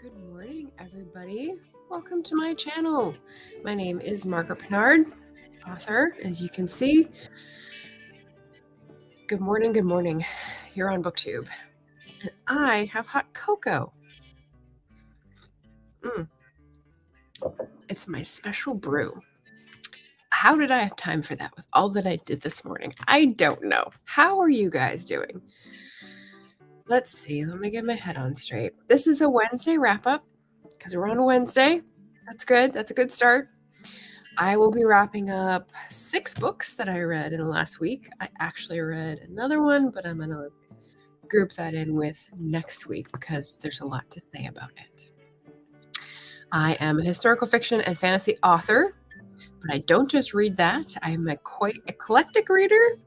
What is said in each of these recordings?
Good morning, everybody. Welcome to my channel. My name is Margaret Pinard, author, as you can see. Good morning, good morning. You're on Booktube. And I have hot cocoa. It's my special brew. How did I have time for that with all that I did this morning? I don't know. How are you guys doing? Let's see. Let me get my head on straight. This is a Wednesday wrap-up because we're on a Wednesday. That's good. That's a good start. I will be wrapping up 6 books that I read in the last week. I actually read another one, but I'm going to group that in with next week because there's a lot to say about it. I am a historical fiction and fantasy author, but I don't just read that. I'm a quite eclectic reader.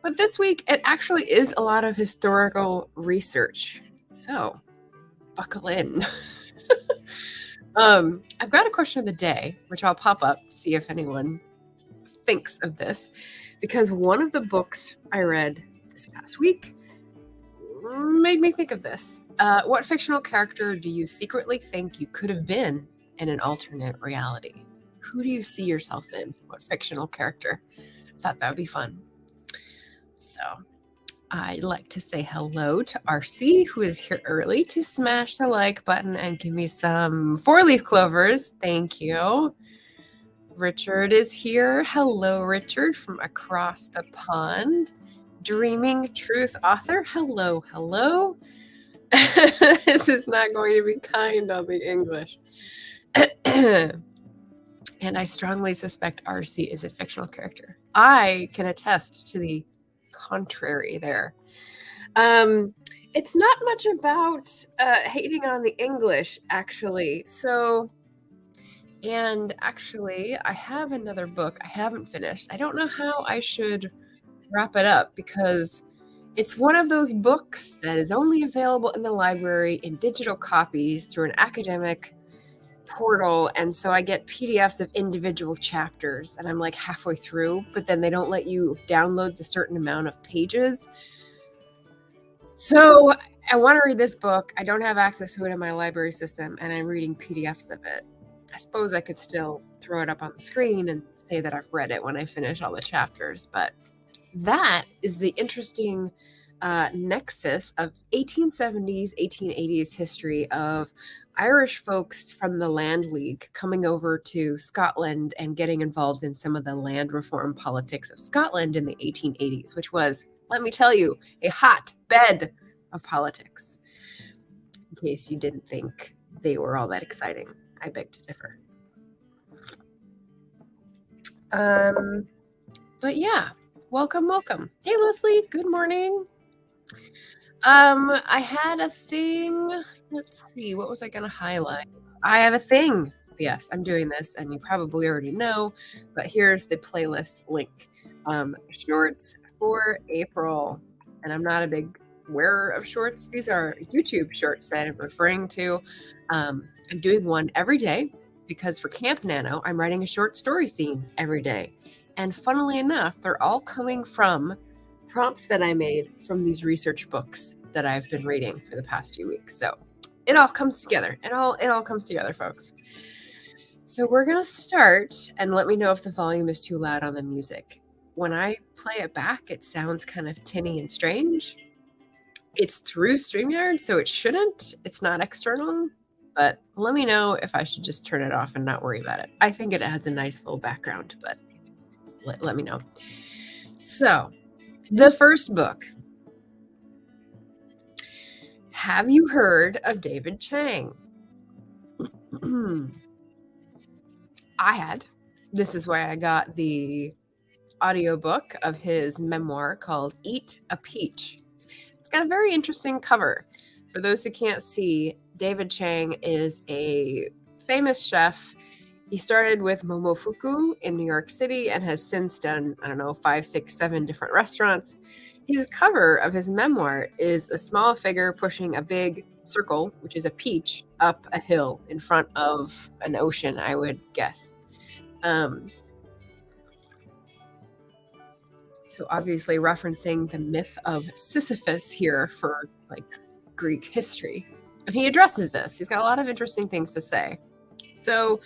But this week, it actually is a lot of historical research. So, buckle in. I've got a question of the day, which I'll pop up, see if anyone thinks of this, because one of the books I read this past week made me think of this. What fictional character do you secretly think you could have been in an alternate reality? Who do you see yourself in? What fictional character? I thought that would be fun. So I'd like to say hello to RC, who is here early, to smash the like button and give me some 4-leaf clovers. Thank you. Richard is here. Hello, Richard, from across the pond. Dreaming Truth author. Hello, hello. This is not going to be kind on the English. And I strongly suspect RC is a fictional character. I can attest to the contrary there. It's not much about hating on the English, actually. And actually, I have another book I haven't finished. I don't know how I should wrap it up because it's one of those books that is only available in the library in digital copies through an academic portal, and so I get PDFs of individual chapters and I'm like halfway through, but then they don't let you download the certain amount of pages. So I want to read this book. I don't have access to it in my library system and I'm reading PDFs of it. I suppose I could still throw it up on the screen and say that I've read it when I finish all the chapters, but that is the interesting nexus of 1870s, 1880s history of Irish folks from the Land League coming over to Scotland and getting involved in some of the land reform politics of Scotland in the 1880s, which was, let me tell you, a hotbed of politics. In case you didn't think they were all that exciting, I beg to differ. But yeah, welcome. Hey, Leslie, good morning. I had a thing. Let's see, what was I going to highlight? I have a thing. Yes, I'm doing this, and you probably already know, but here's the playlist link. Shorts for April, and I'm not a big wearer of shorts. These are YouTube shorts that I'm referring to. I'm doing one every day because for Camp Nano, I'm writing a short story scene every day. And funnily enough, they're all coming from prompts that I made from these research books that I've been reading for the past few weeks. So it all comes together. It all comes together, folks. So we're going to start, and let me know if the volume is too loud on the music. When I play it back, it sounds kind of tinny and strange. It's through StreamYard, so it shouldn't. It's not external, but let me know if I should just turn it off and not worry about it. I think it adds a nice little background, but let me know. So, the first book. Have you heard of David Chang? I had. This is why I got the audiobook of his memoir called Eat a Peach. It's got a very interesting cover. For those who can't see, David Chang is a famous chef. He started with Momofuku in New York City and has since done, 5, 6, 7 different restaurants. His cover of his memoir is a small figure pushing a big circle, which is a peach, up a hill in front of an ocean, I would guess. So obviously referencing the myth of Sisyphus here for Greek history. And he addresses this. He's got a lot of interesting things to say. So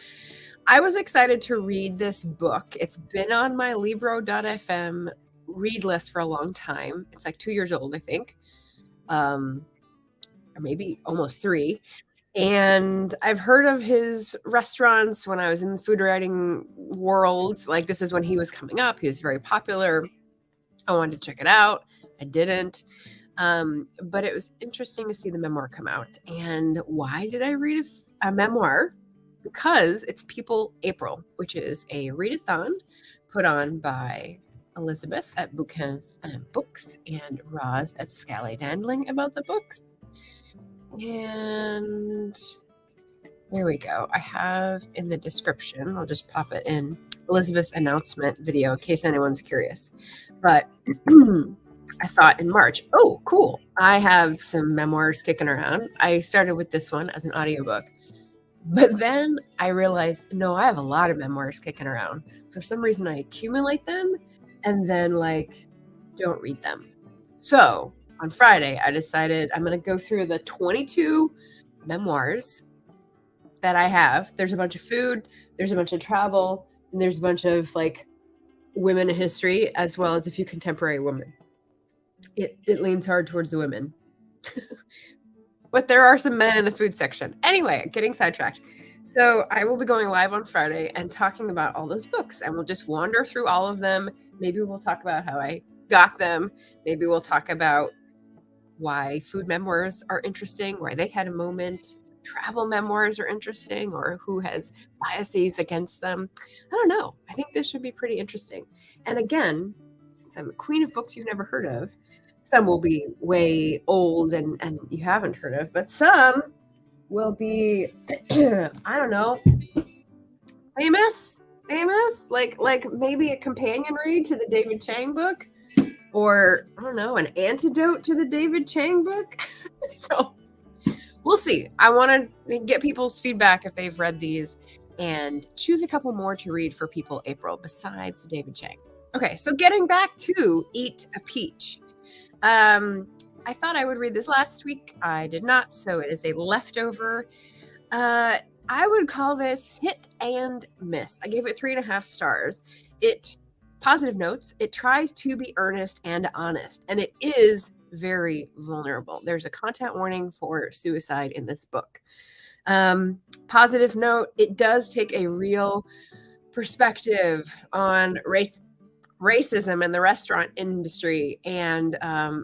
I was excited to read this book. It's been on my Libro.fm read list for a long time. It's like 2 years old, I think, or maybe almost 3. And I've heard of his restaurants when I was in the food writing world. Like, this is when he was coming up. He was very popular. I wanted to check it out. I didn't. But it was interesting to see the memoir come out. And why did I read a memoir? Because it's People April, which is a readathon put on by Elizabeth at Bookhans and Books and Roz at Scally Dandling about the books. And there we go. I have in the description, I'll just pop it in, Elizabeth's announcement video in case anyone's curious. But I thought in March, oh, cool. I have some memoirs kicking around. I started with this one as an audiobook. But then I realized, no, I have a lot of memoirs kicking around. For some reason, I accumulate them and then don't read them. So on Friday, I decided I'm going to go through the 22 memoirs that I have. There's a bunch of food, there's a bunch of travel, and there's a bunch of women in history, as well as a few contemporary women. It leans hard towards the women. But there are some men in the food section. Anyway, getting sidetracked. So I will be going live on Friday and talking about all those books, and we'll just wander through all of them. Maybe we'll talk about how I got them. Maybe we'll talk about why food memoirs are interesting, why they had a moment. Travel memoirs are interesting, or who has biases against them. I don't know. I think this should be pretty interesting. And again, since I'm the queen of books you've never heard of, some will be way old and you haven't heard of, but some will be, I don't know, famous, like maybe a companion read to the David Chang book, or I don't know, an antidote to the David Chang book. So we'll see. I want to get people's feedback if they've read these and choose a couple more to read for People April besides the David Chang. Okay, so getting back to Eat a Peach. I thought I would read this last week. I did not, so it is a leftover. I would call this hit and miss. I gave it 3.5 stars. Positive notes, it tries to be earnest and honest, and it is very vulnerable. There's a content warning for suicide in this book. Positive note, it does take a real perspective on racism in the restaurant industry and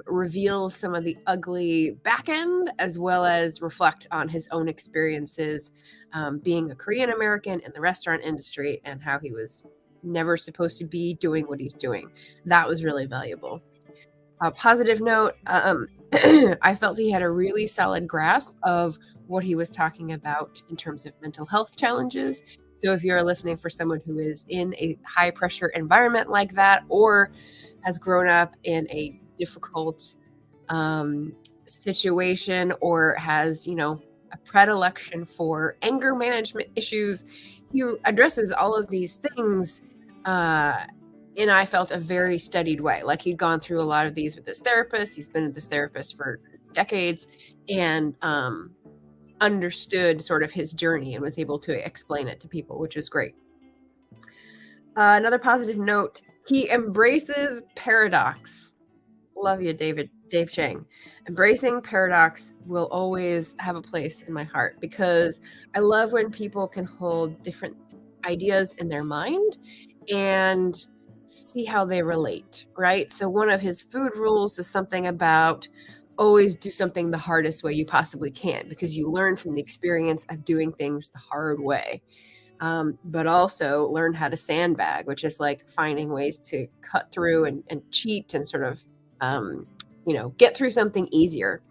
reveals some of the ugly back end, as well as reflect on his own experiences being a Korean American in the restaurant industry and how he was never supposed to be doing what he's doing. That was really valuable. A positive note, I felt he had a really solid grasp of what he was talking about in terms of mental health challenges. So if you're listening for someone who is in a high pressure environment like that, or has grown up in a difficult situation, or has, a predilection for anger management issues, he addresses all of these things in, I felt, a very studied way. Like he'd gone through a lot of these with his therapist. He's been with this therapist for decades and understood sort of his journey and was able to explain it to people, which is great. Another positive note, he embraces paradox. Love you, Dave Chang. Embracing paradox will always have a place in my heart, because I love when people can hold different ideas in their mind and see how they relate, right? So one of his food rules is something about always do something the hardest way you possibly can, because you learn from the experience of doing things the hard way. But also learn how to sandbag, which is like finding ways to cut through and cheat and sort of, get through something easier.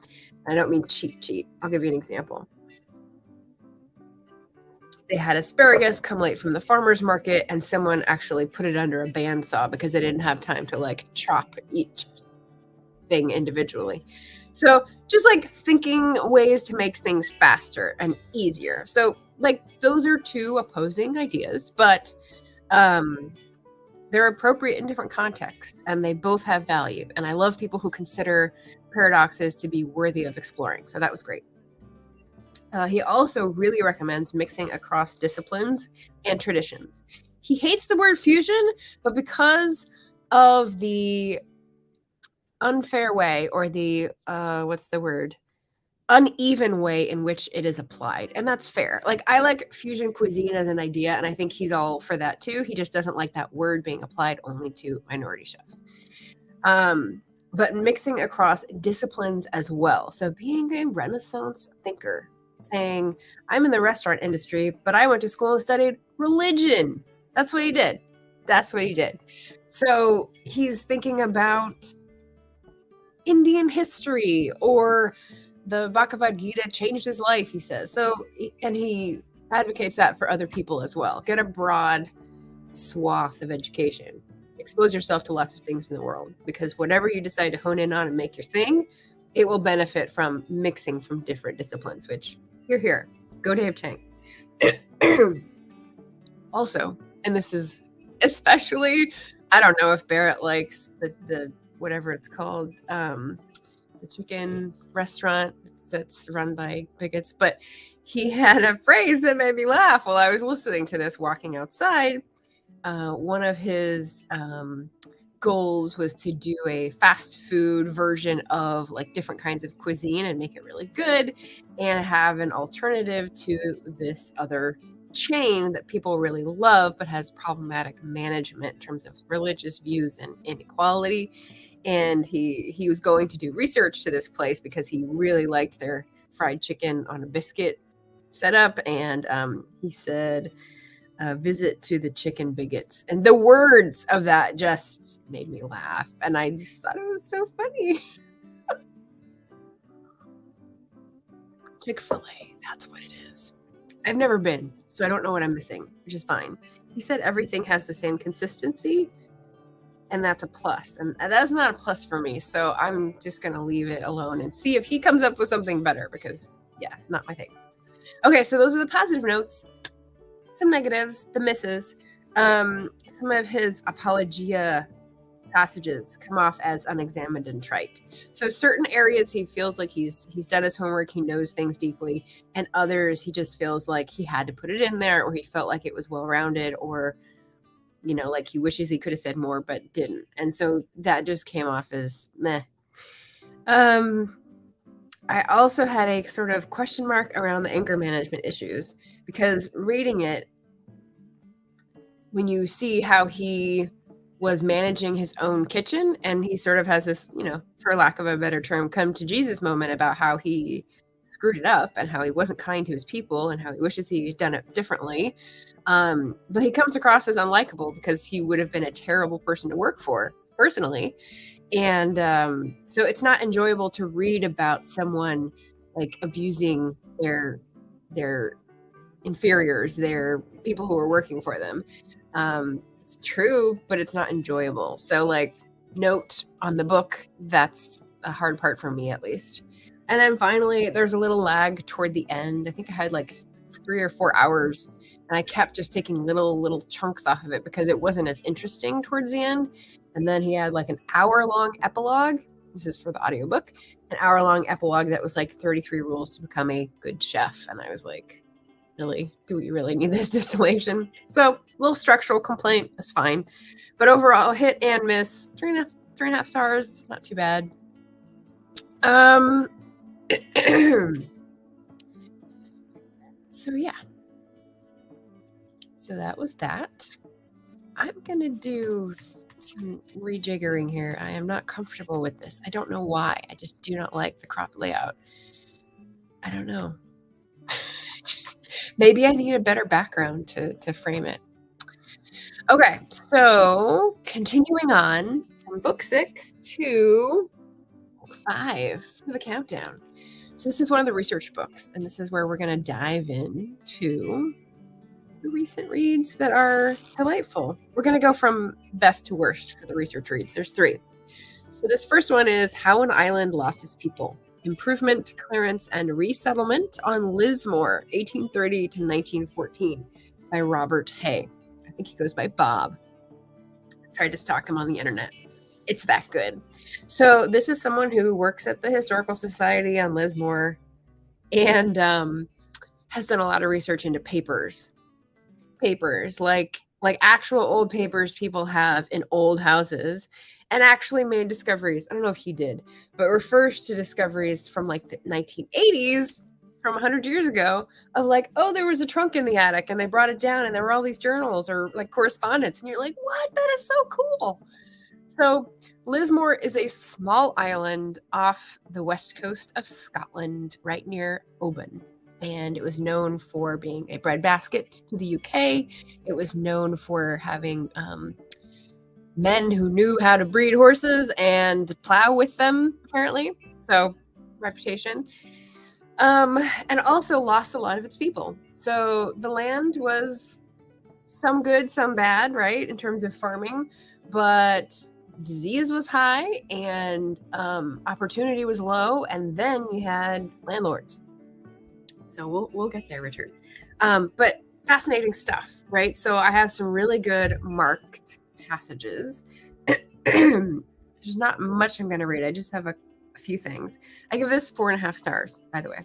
I don't mean cheat. I'll give you an example. They had asparagus come late from the farmer's market, and someone actually put it under a bandsaw because they didn't have time to chop each thing individually. So just thinking ways to make things faster and easier. So those are two opposing ideas, but they're appropriate in different contexts, and they both have value. And I love people who consider paradoxes to be worthy of exploring. So that was great. He also really recommends mixing across disciplines and traditions. He hates the word fusion, but because of the unfair way, or the what's the word? Uneven way in which it is applied. And that's fair. Like, I like fusion cuisine as an idea, and I think he's all for that too. He just doesn't like that word being applied only to minority chefs. But mixing across disciplines as well. So being a Renaissance thinker, saying, I'm in the restaurant industry, but I went to school and studied religion. That's what he did. That's what he did. So he's thinking about Indian history, or the Bhagavad Gita changed his life, he says. So, and he advocates that for other people as well. Get a broad swath of education. Expose yourself to lots of things in the world, because whatever you decide to hone in on and make your thing, it will benefit from mixing from different disciplines, which here. Go Dave Chang. Also, and this is especially, I don't know if Barrett likes the whatever it's called, the chicken restaurant that's run by bigots, but he had a phrase that made me laugh while I was listening to this walking outside. One of his goals was to do a fast food version of like different kinds of cuisine and make it really good, and have an alternative to this other chain that people really love but has problematic management in terms of religious views and inequality. And he was going to do research to this place because he really liked their fried chicken on a biscuit setup. And he said, visit to the chicken bigots. And the words of that just made me laugh. And I just thought it was so funny. Chick-fil-A, that's what it is. I've never been, so I don't know what I'm missing, which is fine. He said everything has the same consistency, and that's a plus. And that's not a plus for me, so I'm just going to leave it alone and see if he comes up with something better, because, yeah, not my thing. Okay, so those are the positive notes. Some negatives, the misses. Some of his apologia passages come off as unexamined and trite. So certain areas he feels like he's done his homework, he knows things deeply, and others he just feels like he had to put it in there, or he felt like it was well-rounded, or like he wishes he could have said more but didn't. And so that just came off as meh. I also had a sort of question mark around the anger management issues, because reading it, when you see how he was managing his own kitchen, and he sort of has this, for lack of a better term, come to Jesus moment about how he screwed it up and how he wasn't kind to his people and how he wishes he had done it differently. But he comes across as unlikable because he would have been a terrible person to work for personally. And so it's not enjoyable to read about someone like abusing their inferiors, their people who are working for them. It's true, but it's not enjoyable. So like, note on the book, that's a hard part for me at least. And then finally, there's a little lag toward the end. I think I had like 3 or 4 hours, and I kept just taking little chunks off of it because it wasn't as interesting towards the end. And then he had like an hour-long epilogue. This is for the audiobook. An hour-long epilogue that was like 33 rules to become a good chef. And I was like, really? Do we really need this distillation? So, little structural complaint. That's fine. But overall, hit and miss. 3.5 stars. Not too bad. So, yeah. So that was that. I'm going to do some rejiggering here. I am not comfortable with this. I don't know why. I just do not like the crop layout. I don't know. Maybe I need a better background to frame it. Okay, so continuing on from book 6 to book 5, the countdown. So this is one of the research books, and this is where we're going to dive into the recent reads that are delightful. We're going to go from best to worst for the research reads. There's 3. So this first one is How an Island Lost Its People: Improvement, Clearance, and Resettlement on Lismore, 1830 to 1914, by Robert Hay. I think he goes by Bob. I tried to stalk him on the internet. It's that good. So this is someone who works at the Historical Society on Lismore, and has done a lot of research into papers, like actual old papers people have in old houses, and actually made discoveries. I don't know if he did, but refers to discoveries from like the 1980s, from 100 years ago, of like, oh, there was a trunk in the attic and they brought it down and there were all these journals or like correspondence. And you're like, what? That is so cool. So Lismore is a small island off the west coast of Scotland, right near Oban. And it was known for being a breadbasket to the UK. It was known for having men who knew how to breed horses and plow with them, apparently. So, reputation. And also lost a lot of its people. So the land was some good, some bad, right, in terms of farming, but disease was high and opportunity was low, and then you had landlords. So we'll get there, Richard. But fascinating stuff, right? So I have some really good marked passages. There's not much I'm going to read. I just have a few things. I give this 4.5 stars, by the way.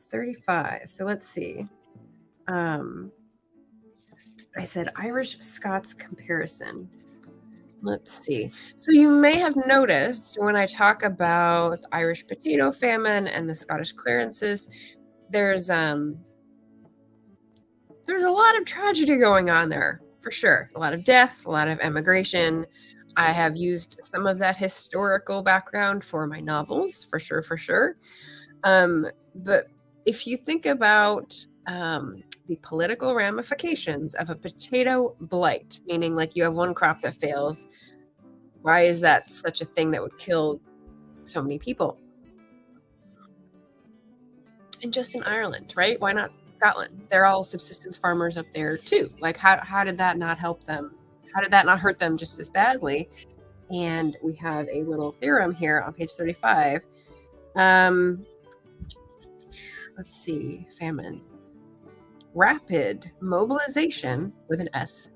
35. So let's see. I said Irish-Scots comparison. Let's see. So you may have noticed when I talk about the Irish potato famine and the Scottish clearances, there's a lot of tragedy going on there, for sure. A lot of death, a lot of emigration. I have used some of that historical background for my novels, for sure. But if you think about the political ramifications of a potato blight, meaning like you have one crop that fails, why is that such a thing that would kill so many people? And just in Ireland, right? Why not Scotland? They're all subsistence farmers up there too. Like how did that not help them? How did that not hurt them just as badly? And we have a little theorem here on page 35. Let's see, famine. Rapid mobilization, with an S,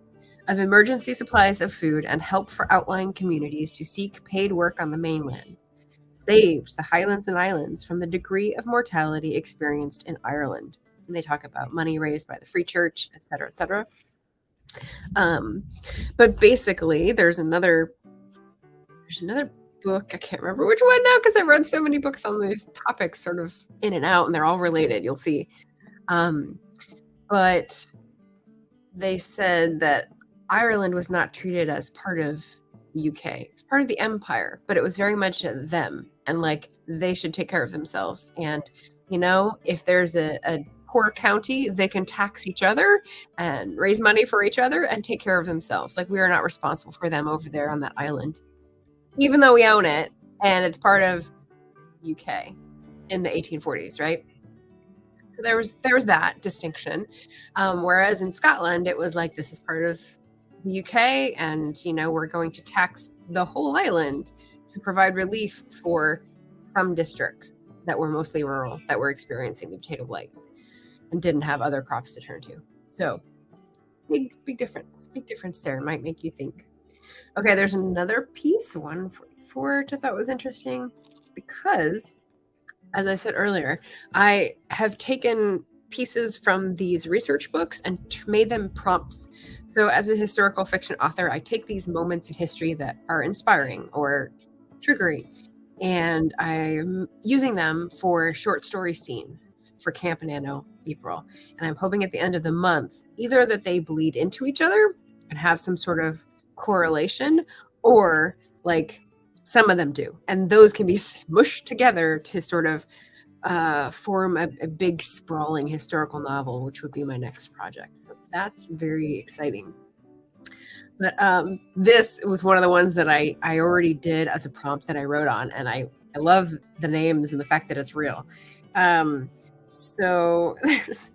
of emergency supplies of food and help for outlying communities to seek paid work on the mainland saved the Highlands and Islands from the degree of mortality experienced in Ireland. And they talk about money raised by the Free Church, etc., etc. But basically, there's another book. I can't remember which one now because I've read so many books on these topics, sort of in and out, and they're all related. You'll see. But they said that Ireland was not treated as part of the UK. It was part of the empire, but it was very much them, and like they should take care of themselves. And if there's a poor county, they can tax each other and raise money for each other and take care of themselves. Like we are not responsible for them over there on that island, even though we own it and it's part of UK in the 1840s, right? So there was that distinction. Whereas in Scotland, it was like, this is part of the UK, and we're going to tax the whole island to provide relief for some districts that were mostly rural, that were experiencing the potato blight and didn't have other crops to turn to. So big difference there. Might make you think. Okay, there's another piece, 144, which I thought was interesting because, as I said earlier, I have taken pieces from these research books and made them prompts. So as a historical fiction author, I take these moments in history that are inspiring or triggering, and I'm using them for short story scenes for Camp Nano April. And I'm hoping at the end of the month, either that they bleed into each other and have some sort of correlation, or like some of them do. And those can be smushed together to sort of form a big sprawling historical novel, which would be my next project. So that's very exciting. But this was one of the ones that I already did as a prompt that I wrote on, and I love the names and the fact that it's real. So there's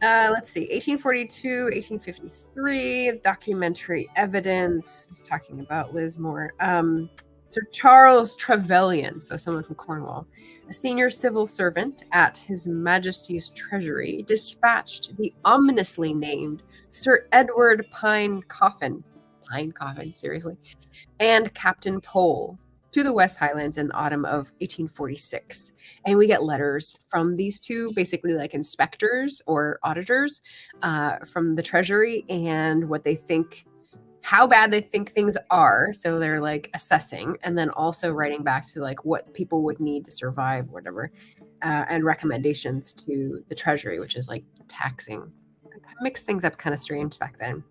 let's see, 1842, 1853, documentary evidence is talking about Lismore. Sir Charles Trevelyan, so someone from Cornwall, a senior civil servant at His Majesty's Treasury, dispatched the ominously named Sir Edward Pine Coffin, seriously, and Captain Pole to the West Highlands in the autumn of 1846. And we get letters from these two, basically like inspectors or auditors from the Treasury, and what they think, how bad they think things are. So they're like assessing, and then also writing back to like what people would need to survive, whatever, and recommendations to the Treasury, which is like taxing. Mixed things up kind of strange back then.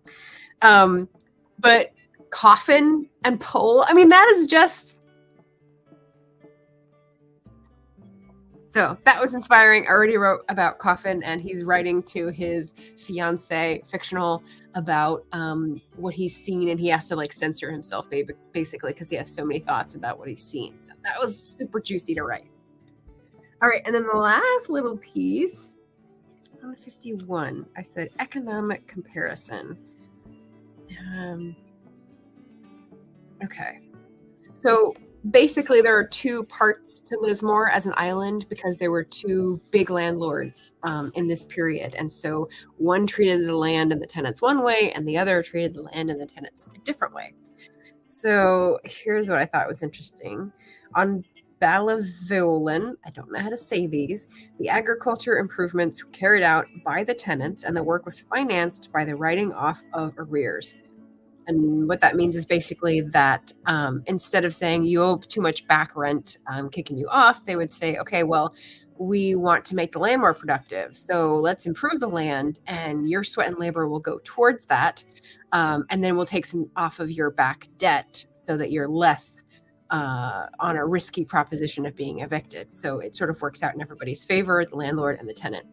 But coffin and pole, I mean, that is just, so that was inspiring. I already wrote about Coffin, and he's writing to his fiance, fictional, about what he's seen, and he has to like censor himself basically because he has so many thoughts about what he's seen. So that was super juicy to write. All right, and then the last little piece on 51, I said economic comparison. Okay, so basically there are two parts to Lismore as an island because there were two big landlords in this period, and so one treated the land and the tenants one way, and the other treated the land and the tenants a different way. So here's what I thought was interesting. On Ballyvolan, I don't know how to say these, the agriculture improvements were carried out by the tenants, and the work was financed by the writing off of arrears. And what that means is basically that instead of saying you owe too much back rent, kicking you off, they would say, okay, well, we want to make the land more productive, so let's improve the land, and your sweat and labor will go towards that, and then we'll take some off of your back debt so that you're less on a risky proposition of being evicted. So it sort of works out in everybody's favor, the landlord and the tenant.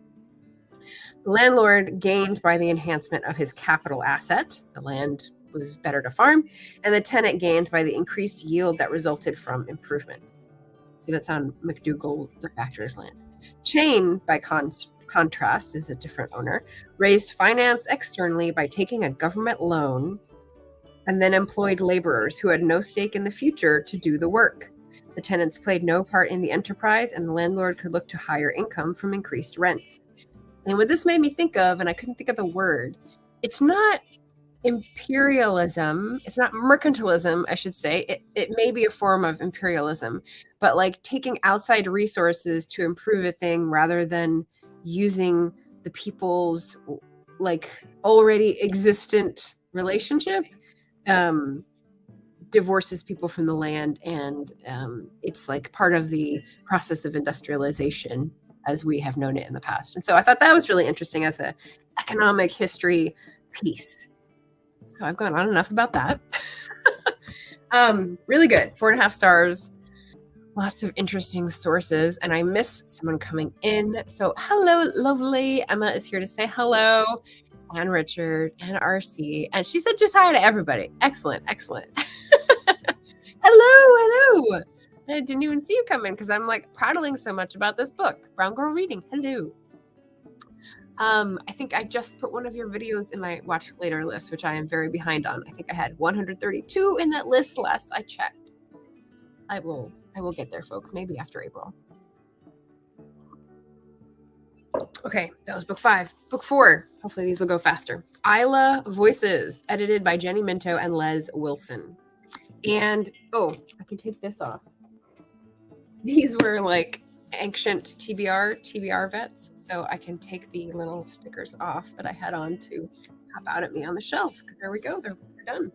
The landlord gained by the enhancement of his capital asset, the land was better to farm, and the tenant gained by the increased yield that resulted from improvement. So that's on McDougall, the factor's land. Chain, by contrast, is a different owner, raised finance externally by taking a government loan and then employed laborers who had no stake in the future to do the work. The tenants played no part in the enterprise, and the landlord could look to higher income from increased rents. And what this made me think of, and I couldn't think of the word, it's not imperialism, it's not mercantilism, I should say. It may be a form of imperialism, but like taking outside resources to improve a thing rather than using the people's like already existent relationship divorces people from the land, and it's like part of the process of industrialization as we have known it in the past. And so I thought that was really interesting as a economic history piece. So I've gone on enough about that. Really good. 4.5 stars. Lots of interesting sources. And I missed someone coming in. So hello, lovely. Emma is here to say hello. And Richard and RC. And she said just hi to everybody. Excellent. Excellent. Hello. I didn't even see you come in because I'm like prattling so much about this book. Brown Girl Reading. Hello. I think I just put one of your videos in my watch later list, which I am very behind on. I think I had 132 in that list last I checked. I will get there, folks, maybe after April. Okay, that was book 5. Book 4, hopefully these will go faster. Isla Voices, edited by Jenny Minto and Les Wilson. And, oh, I can take this off. These were like ancient TBR vets, so I can take the little stickers off that I had on to pop out at me on the shelf. There we go, they're done.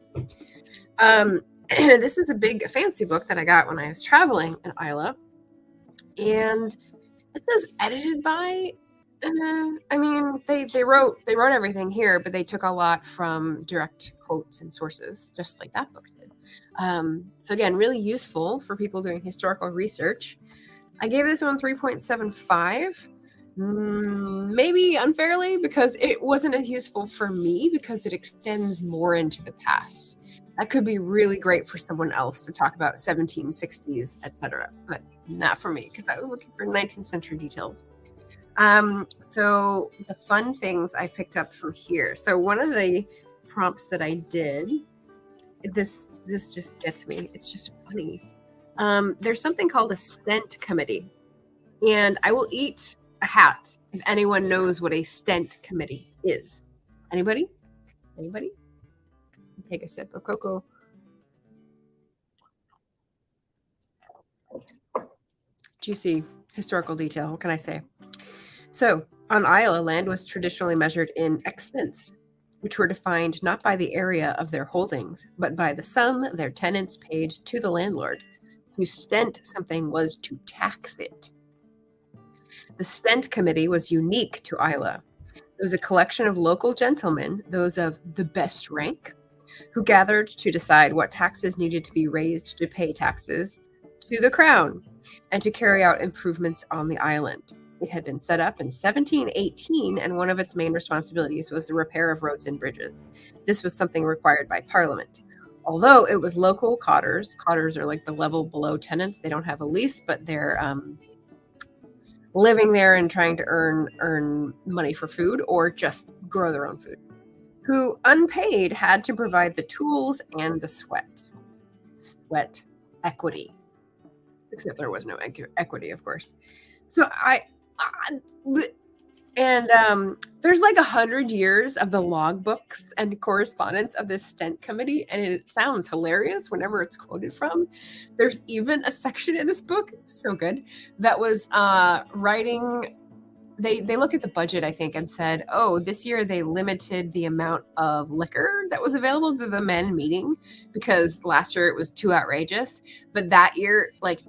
This is a big fancy book that I got when I was traveling in Isla, and it says edited by. I mean, they wrote everything here, but they took a lot from direct quotes and sources, just like that book did. So again, really useful for people doing historical research. I gave this one 3.75, maybe unfairly, because it wasn't as useful for me because it extends more into the past. That could be really great for someone else to talk about 1760s, etc., but not for me because I was looking for 19th century details. So the fun things I picked up from here. So one of the prompts that I did, this just gets me. It's just funny. There's something called a Stent Committee, and I will eat a hat if anyone knows what a Stent Committee is. Anybody? Take a sip of cocoa. juicy historical detail. What can I say? So, on Isla, land was traditionally measured in extents, which were defined not by the area of their holdings, but by the sum their tenants paid to the landlord. To stent something was to tax it. The Stent Committee was unique to Isla. It was a collection of local gentlemen, those of the best rank, who gathered to decide what taxes needed to be raised to pay taxes to the crown and to carry out improvements on the island. It had been set up in 1718, and one of its main responsibilities was the repair of roads and bridges. This was something required by Parliament. Although it was local cottars are like the level below tenants. They don't have a lease, but they're living there and trying to earn money for food or just grow their own food, who unpaid had to provide the tools and the sweat equity, except there was no equity, of course. So there's like 100 years of the logbooks and correspondence of this Stent Committee, and it sounds hilarious whenever it's quoted from. There's even a section in this book, so good, that was writing. They looked at the budget, I think, and said, oh, this year they limited the amount of liquor that was available to the men meeting because last year it was too outrageous. But that year, like,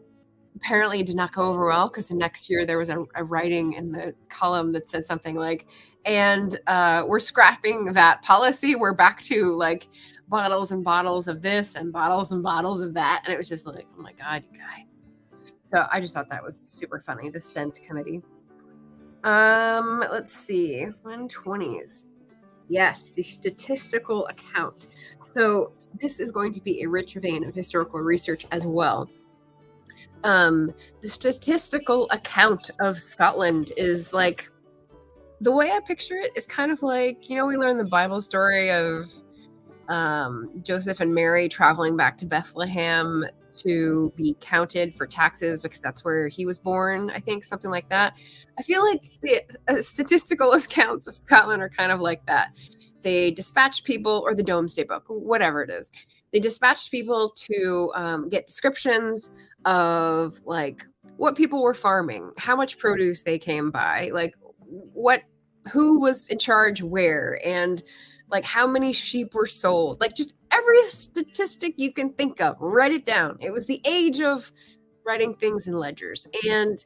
apparently it did not go over well because the next year there was a writing in the column that said something like, and we're scrapping that policy. We're back to like bottles and bottles of this and bottles of that. And it was just like, oh my God, you guys. So I just thought that was super funny, the Stent Committee. Let's see, 120s. Yes, the Statistical Account. So this is going to be a rich vein of historical research as well. The Statistical Account of Scotland is like, the way I picture it is kind of like, we learn the Bible story of Joseph and Mary traveling back to Bethlehem to be counted for taxes because that's where he was born, I think, something like that. I feel like the statistical accounts of Scotland are kind of like that. They dispatched people, or the Domesday Book, whatever it is. They dispatched people to get descriptions of like what people were farming, how much produce they came by, like who was in charge where, and like how many sheep were sold, like just every statistic you can think of, write it down. It was the age of writing things in ledgers. And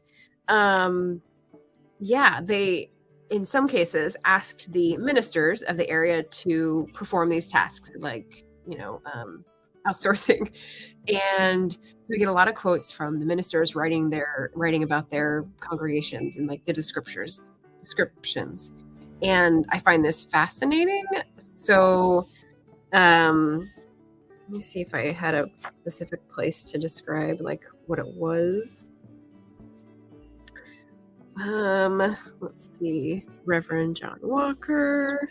they, in some cases, asked the ministers of the area to perform these tasks, like, outsourcing. And so we get a lot of quotes from the ministers writing about their congregations and like the descriptions. And I find this fascinating. So let me see if I had a specific place to describe like what it was. Let's see. Reverend John Walker.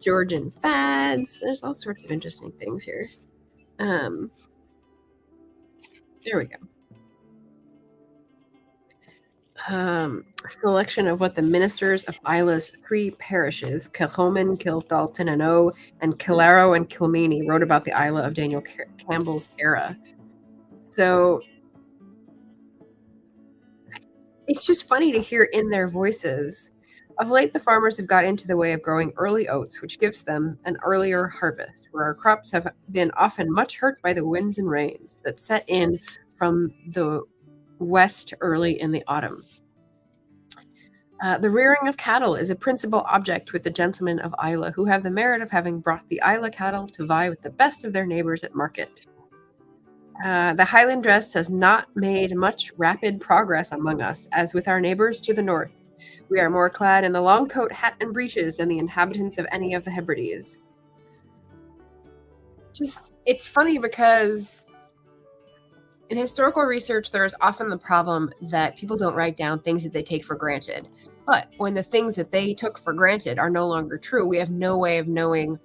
Georgian fads. There's all sorts of interesting things here. There we go. Selection of what the ministers of Isla's three parishes, Kilchoman, Kildalton and O, and Killaro and Kilmeny, wrote about the Isla of Daniel Campbell's era. So it's just funny to hear in their voices. Of late, the farmers have got into the way of growing early oats, which gives them an earlier harvest, where our crops have been often much hurt by the winds and rains that set in from the west early in the autumn. The rearing of cattle is a principal object with the gentlemen of Isla, who have the merit of having brought the Isla cattle to vie with the best of their neighbors at market. The Highland dress has not made much rapid progress among us, as with our neighbors to the north. We are more clad in the long coat, hat, and breeches than the inhabitants of any of the Hebrides. It's funny because in historical research, there is often the problem that people don't write down things that they take for granted. But when the things that they took for granted are no longer true, we have no way of knowing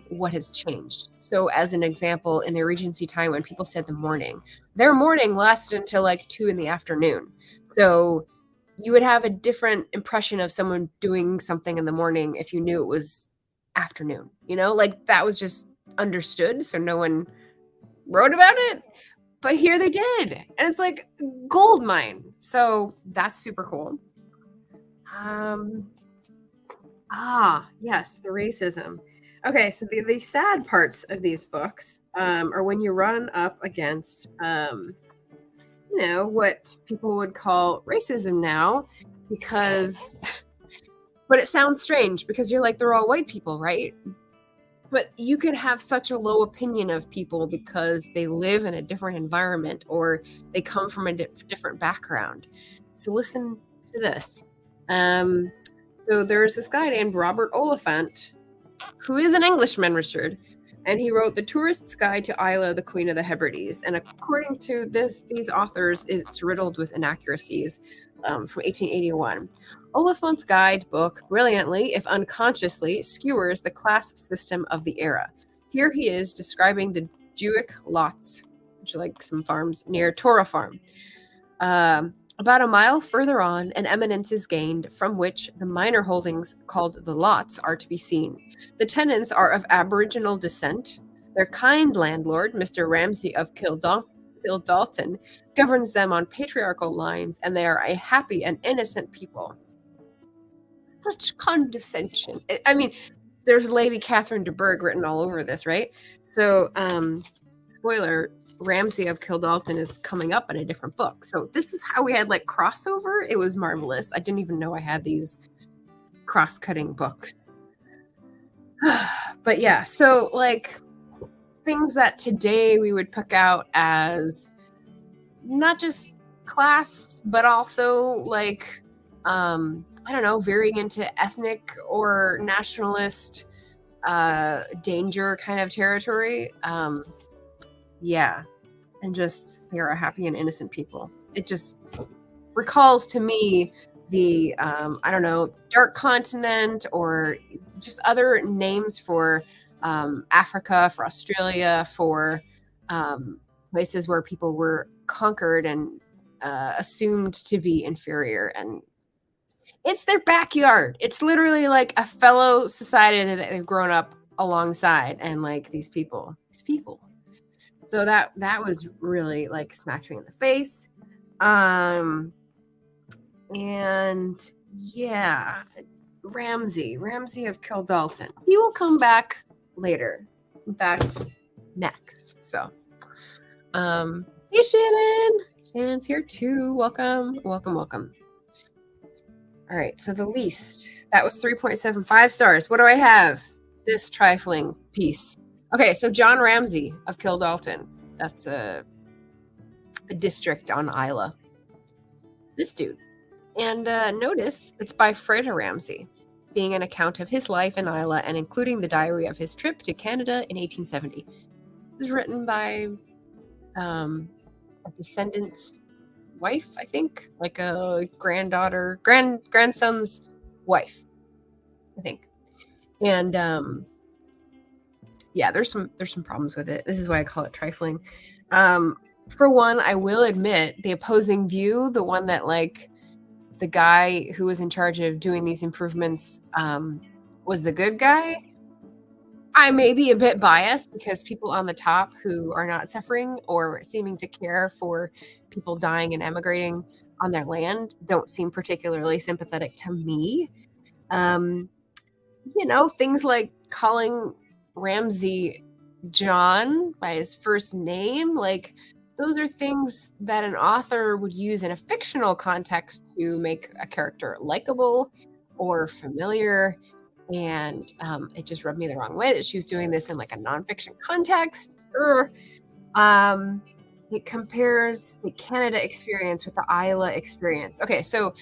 what has changed. So as an example, in the Regency time, when people said the morning, their morning lasted until like 2 p.m. So you would have a different impression of someone doing something in the morning if you knew it was afternoon, like that was just understood. So no one wrote about it, but here they did. And it's like gold mine. So that's super cool. Yes, the racism. Okay, so the sad parts of these books are when you run up against, what people would call racism now, because, but it sounds strange because you're like, they're all white people, right? But you can have such a low opinion of people because they live in a different environment or they come from a different background. So listen to this. So there's this guy named Robert Oliphant, who is an Englishman, Richard, and he wrote The Tourist's Guide to Isla, the Queen of the Hebrides. And according to these authors, it's riddled with inaccuracies from 1881. Oliphant's guidebook brilliantly, if unconsciously, skewers the class system of the era. Here he is describing the Duick lots, which are like some farms near Tora Farm. About a mile further on, an eminence is gained from which the minor holdings called the lots are to be seen. The tenants are of Aboriginal descent. Their kind landlord, Mr. Ramsay of Kildalton, governs them on patriarchal lines, and they are a happy and innocent people. Such condescension. I mean, there's Lady Catherine de Bourgh written all over this, right? So, spoiler, Ramsay of Kildalton is coming up in a different book. So this is how we had like crossover. It was marvelous. I didn't even know I had these cross-cutting books. But yeah, so like things that today we would pick out as not just class, but also like, I don't know, veering into ethnic or nationalist danger kind of territory. Yeah. And just they are happy and innocent people. It just recalls to me the, I don't know, Dark Continent or just other names for Africa, for Australia, for places where people were conquered and assumed to be inferior. And it's their backyard. It's literally like a fellow society that they've grown up alongside, and like these people. So that was really like smacked me in the face. And yeah, Ramsay of Kildalton. He will come back later. In fact, next. So, hey Shannon. Shannon's here too. Welcome. All right, so the least. That was 3.75 stars. What do I have? This trifling piece. Okay, so John Ramsay of Kildalton. That's a district on Isla. This dude. And notice it's by Fred Ramsay, being an account of his life in Isla and including the diary of his trip to Canada in 1870. This is written by a descendant's wife, I think, like a grandson's wife, I think. And yeah, there's some problems with it. This is why I call it trifling. For one, I will admit the opposing view, the one that like the guy who was in charge of doing these improvements was the good guy. I may be a bit biased because people on the top who are not suffering or seeming to care for people dying and emigrating on their land don't seem particularly sympathetic to me. Things like calling Ramsay John by his first name, like those are things that an author would use in a fictional context to make a character likable or familiar. And it just rubbed me the wrong way that she was doing this in like a nonfiction context. It compares the Canada experience with the Isla experience. Okay, so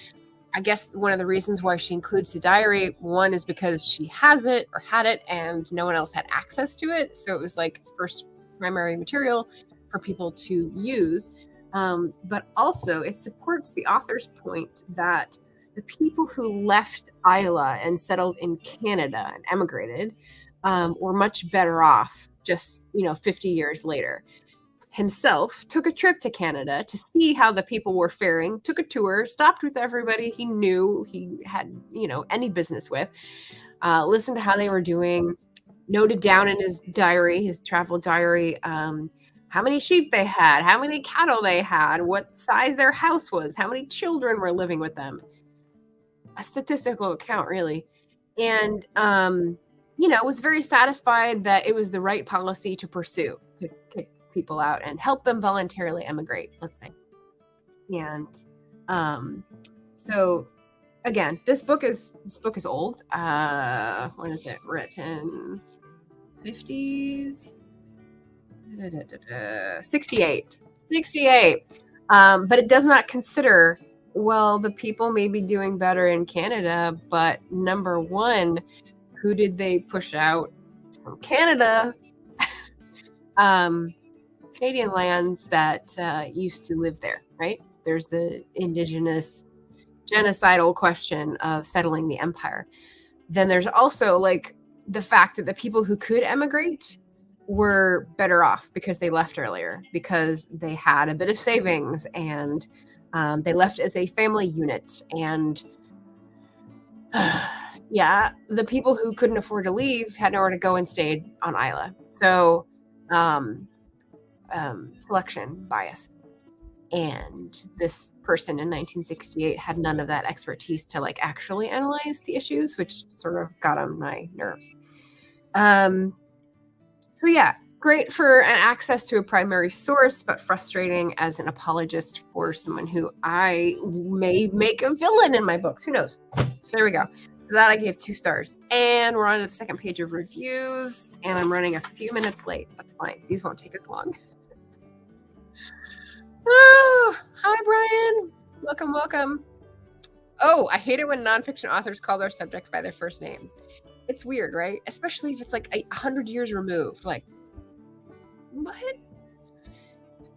I guess one of the reasons why she includes the diary, one is because she has it or had it and no one else had access to it. So it was like first primary material for people to use. But also it supports the author's point that the people who left Isla and settled in Canada and emigrated were much better off just, 50 years later. Himself took a trip to Canada to see how the people were faring, took a tour, stopped with everybody he knew he had, any business with, listened to how they were doing, noted down in his diary, his travel diary, how many sheep they had, how many cattle they had, what size their house was, how many children were living with them. A statistical account, really. And, was very satisfied that it was the right policy to pursue, to kick people out and help them voluntarily emigrate, let's say. And so again, this book is old. When is it written? 50s? 68. But it does not consider, well, the people may be doing better in Canada, but number one, who did they push out from Canada? Canadian lands that used to live there, right? There's the Indigenous genocidal question of settling the empire. Then there's also like the fact that the people who could emigrate were better off because they left earlier, because they had a bit of savings, and they left as a family unit. And the people who couldn't afford to leave had nowhere to go and stayed on Isla. So selection bias. And this person in 1968 had none of that expertise to like actually analyze the issues, which sort of got on my nerves. So yeah, great for an access to a primary source, but frustrating as an apologist for someone who I may make a villain in my books. Who knows? So there we go. So that I gave 2 stars. And we're on to the second page of reviews, and I'm running a few minutes late. That's fine. These won't take as long. Oh, hi, Brian. Welcome. Oh, I hate it when nonfiction authors call their subjects by their first name. It's weird, right? Especially if it's like 100 years removed. Like, what?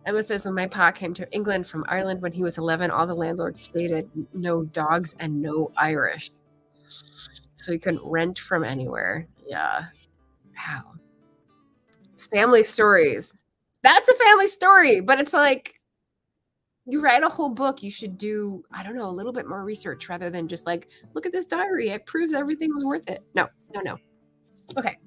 Emma says, when my pa came to England from Ireland when he was 11, all the landlords stated no dogs and no Irish. So he couldn't rent from anywhere. Yeah. Wow. Family stories. That's a family story, but it's like, you write a whole book, you should do, I don't know, a little bit more research rather than just like, look at this diary. It proves everything was worth it. No. Okay.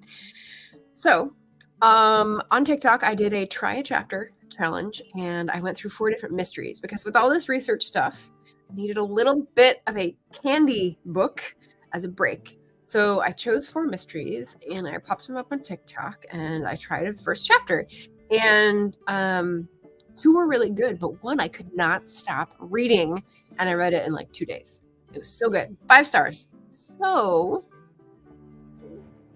So on TikTok, I did a try a chapter challenge, and I went through 4 different mysteries because with all this research stuff, I needed a little bit of a candy book as a break. So I chose 4 mysteries and I popped them up on TikTok and I tried the first chapter. And 2 were really good, but 1 I could not stop reading, and I read it in like 2 days. It was so good. 5 stars. So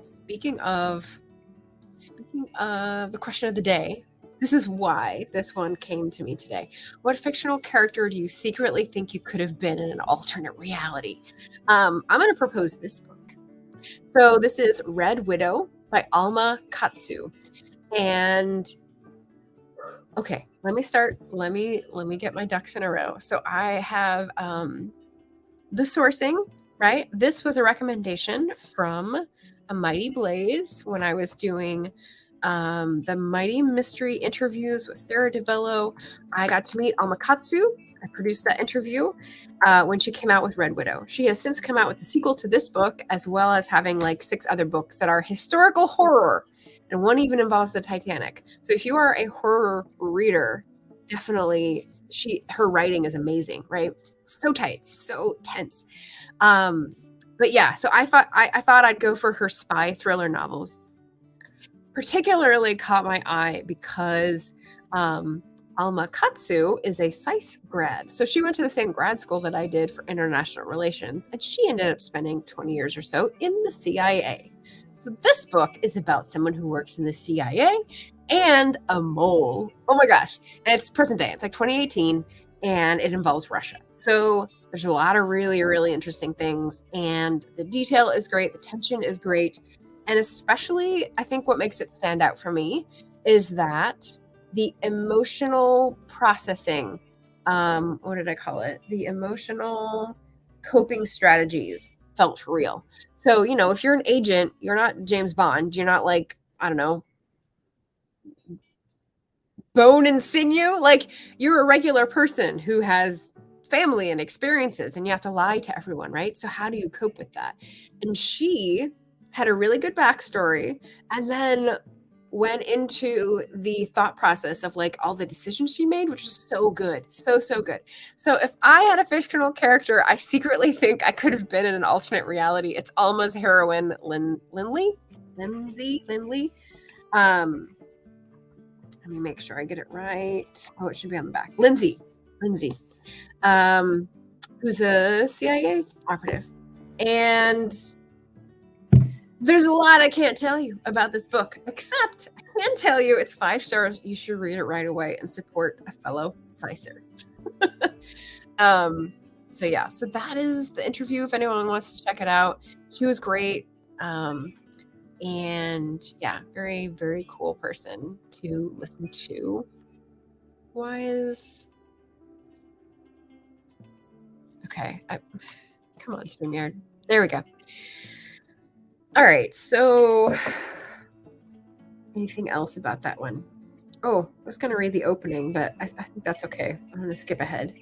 speaking of the question of the day, this is why this one came to me today. What fictional character do you secretly think you could have been in an alternate reality? I'm going to propose this book. So this is Red Widow by Alma Katsu. And okay, let me start. Let me get my ducks in a row. So I have the sourcing, right? This was a recommendation from A Mighty Blaze when I was doing the Mighty Mystery interviews with Sarah DeVello. I got to meet Alma Katsu. I produced that interview when she came out with Red Widow. She has since come out with the sequel to this book, as well as having like 6 other books that are historical horror. And 1 even involves the Titanic. So if you are a horror reader, definitely her writing is amazing, right? So tight, so tense. But yeah, so I thought I'd go for her spy thriller novels. Particularly caught my eye because Alma Katsu is a SAIS grad. So she went to the same grad school that I did for international relations, and she ended up spending 20 years or so in the CIA. So this book is about someone who works in the CIA and a mole. Oh my gosh. And it's present day. It's like 2018, and it involves Russia. So there's a lot of really, really interesting things, and the detail is great. The tension is great. And especially, I think what makes it stand out for me is that the emotional processing, what did I call it? The emotional coping strategies felt real. So, if you're an agent, you're not James Bond. You're not like, I don't know, bone and sinew. Like, you're a regular person who has family and experiences, and you have to lie to everyone, right? So how do you cope with that? And she had a really good backstory. And then went into the thought process of like all the decisions she made, which was so good. So good. So if I had a fictional character, I secretly think I could have been in an alternate reality. It's Alma's heroine, Lindsay. Let me make sure I get it right. Oh, it should be on the back. Lindsay, who's a CIA operative. And there's a lot I can't tell you about this book, except I can tell you it's 5 stars. You should read it right away and support a fellow Sicer. So yeah, so that is the interview if anyone wants to check it out. She was great. And yeah, very, very cool person to listen to. Okay, come on, StreamYard. There we go. All right, so anything else about that one? Oh, I was going to read the opening, but I think that's okay. I'm going to skip ahead.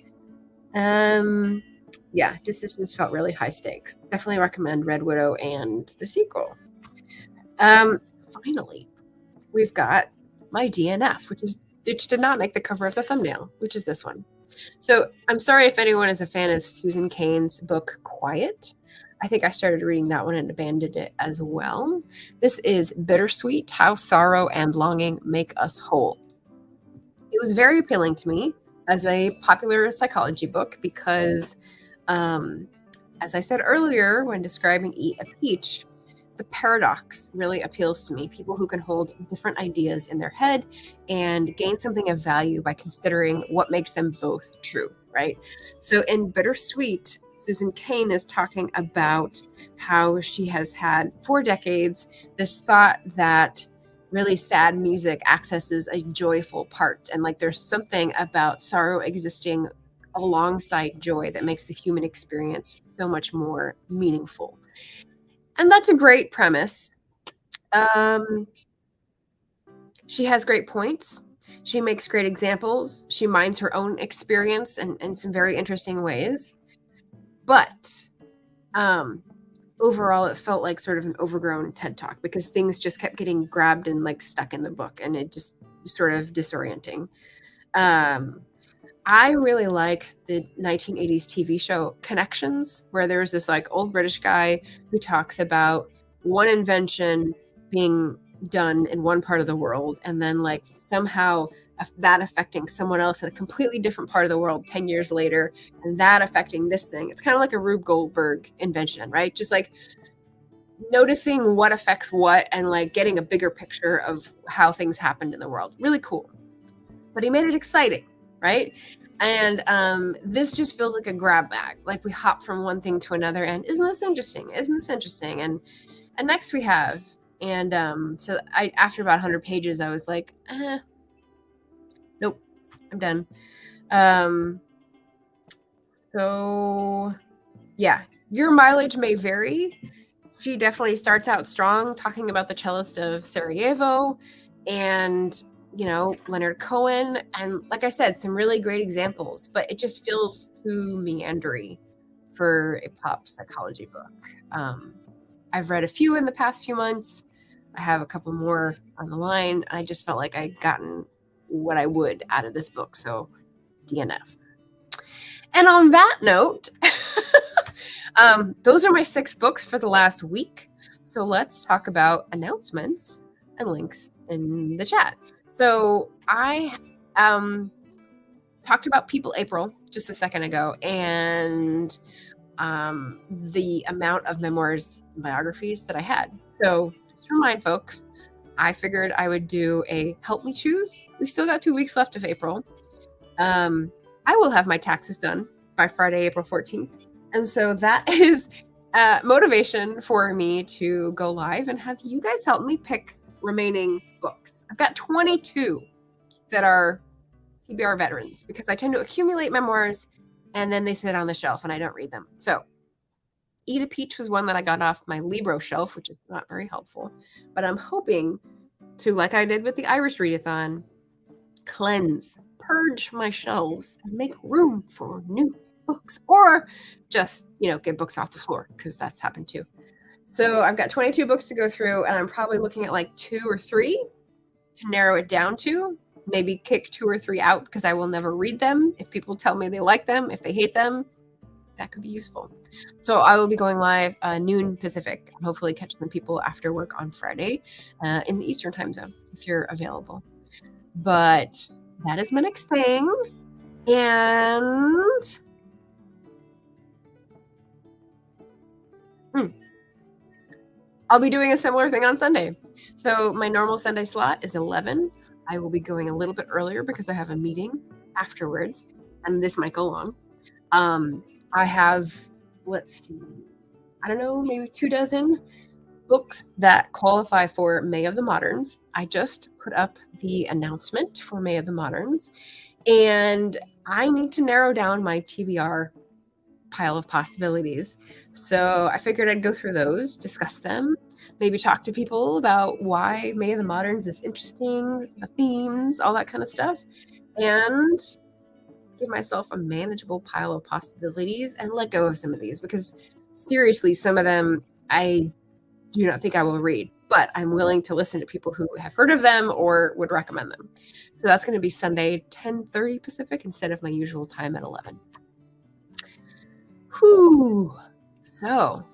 Yeah, decisions felt really high stakes. Definitely recommend Red Widow and the sequel. Finally, we've got my DNF, which did not make the cover of the thumbnail, which is this one. So I'm sorry if anyone is a fan of Susan Cain's book Quiet. I think I started reading that one and abandoned it as well. This is Bittersweet: How Sorrow and Longing Make Us Whole. It was very appealing to me as a popular psychology book because, as I said earlier when describing Eat a Peach, the paradox really appeals to me. People who can hold different ideas in their head and gain something of value by considering what makes them both true, right? So in Bittersweet, Susan Cain is talking about how she has had for decades this thought that really sad music accesses a joyful part. And like there's something about sorrow existing alongside joy that makes the human experience so much more meaningful. And that's a great premise. She has great points. She makes great examples. She mines her own experience in some very interesting ways. But overall, it felt like sort of an overgrown TED Talk because things just kept getting grabbed and like stuck in the book, and it just sort of disorienting. I really like the 1980s TV show Connections, where there's this like old British guy who talks about one invention being done in one part of the world and then like somehow that affecting someone else in a completely different part of the world 10 years later, and that affecting this thing. It's kind of like a Rube Goldberg invention, right? Just like noticing what affects what and like getting a bigger picture of how things happened in the world. Really cool. But he made it exciting, right? And this just feels like a grab bag. Like we hop from one thing to another and isn't this interesting? And next we have, and so after about 100 pages, I was like, nope, I'm done. So yeah, your mileage may vary. She definitely starts out strong talking about the cellist of Sarajevo and Leonard Cohen, and like I said, some really great examples, but it just feels too meandery for a pop psychology book. I've read a few in the past few months. I have a couple more on the line. I just felt like I'd gotten what I would out of this book, so DNF. And on that note, those are my 6 books for the last week. So let's talk about announcements and links in the chat. So I talked about People April just a second ago, and the amount of memoirs and biographies that I had. So just to remind folks, I figured I would do a help me choose. We still got 2 weeks left of April. I will have my taxes done by Friday, April 14th. And so that is motivation for me to go live and have you guys help me pick remaining books. I've got 22 that are TBR veterans because I tend to accumulate memoirs and then they sit on the shelf and I don't read them. So Eat a Peach was one that I got off my Libro shelf, which is not very helpful. But I'm hoping to, like I did with the Irish Readathon, cleanse, purge my shelves and make room for new books, or just, get books off the floor, because that's happened too. So I've got 22 books to go through, and I'm probably looking at like 2 or 3 to narrow it down to. Maybe kick 2 or 3 out because I will never read them. If people tell me they like them, if they hate them, that could be useful. So I will be going live noon Pacific and hopefully catch some people after work on Friday in the Eastern time zone if you're available. But that is my next thing. And I'll be doing a similar thing on Sunday. So my normal Sunday slot is 11. I will be going a little bit earlier because I have a meeting afterwards, and this might go long. I have, let's see, I don't know, maybe 24 books that qualify for May of the Moderns. I just put up the announcement for May of the Moderns, and I need to narrow down my TBR pile of possibilities. So I figured I'd go through those, discuss them, maybe talk to people about why May of the Moderns is interesting, the themes, all that kind of stuff, and give myself a manageable pile of possibilities and let go of some of these because seriously, some of them I do not think I will read, but I'm willing to listen to people who have heard of them or would recommend them. So that's going to be Sunday, 10:30 Pacific instead of my usual time at 11. Whew. So,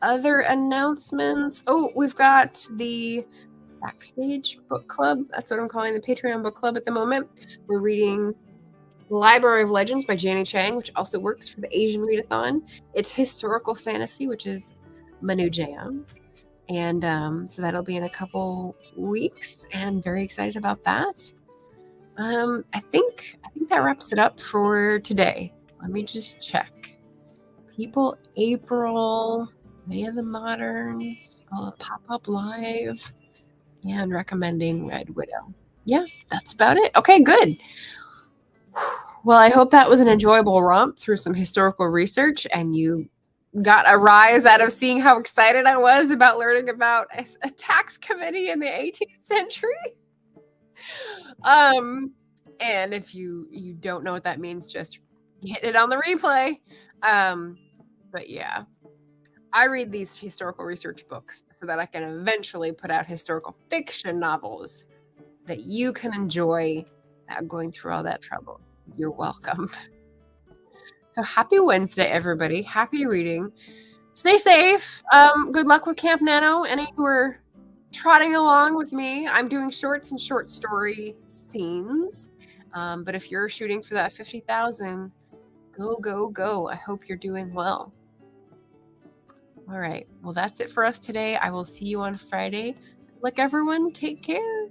other announcements. Oh, we've got the Backstage Book Club. That's what I'm calling the Patreon Book Club at the moment. We're reading Library of Legends by Janie Chang, which also works for the Asian Readathon. It's historical fantasy, which is my new jam. And so that'll be in a couple weeks, and very excited about that. I think that wraps it up for today. Let me just check. People, April, May of the Moderns, pop-up live, and recommending Red Widow. Yeah, that's about it. Okay, good. Well, I hope that was an enjoyable romp through some historical research, and you got a rise out of seeing how excited I was about learning about a tax committee in the 18th century. And if you don't know what that means, just hit it on the replay. But yeah, I read these historical research books so that I can eventually put out historical fiction novels that you can enjoy without going through all that trouble. You're welcome. So happy Wednesday, everybody. Happy reading. Stay safe. Good luck with Camp Nano. Any who are trotting along with me, I'm doing shorts and short story scenes. But if you're shooting for that 50,000, go, go, go. I hope you're doing well. All right. Well, that's it for us today. I will see you on Friday. Good luck, everyone. Take care.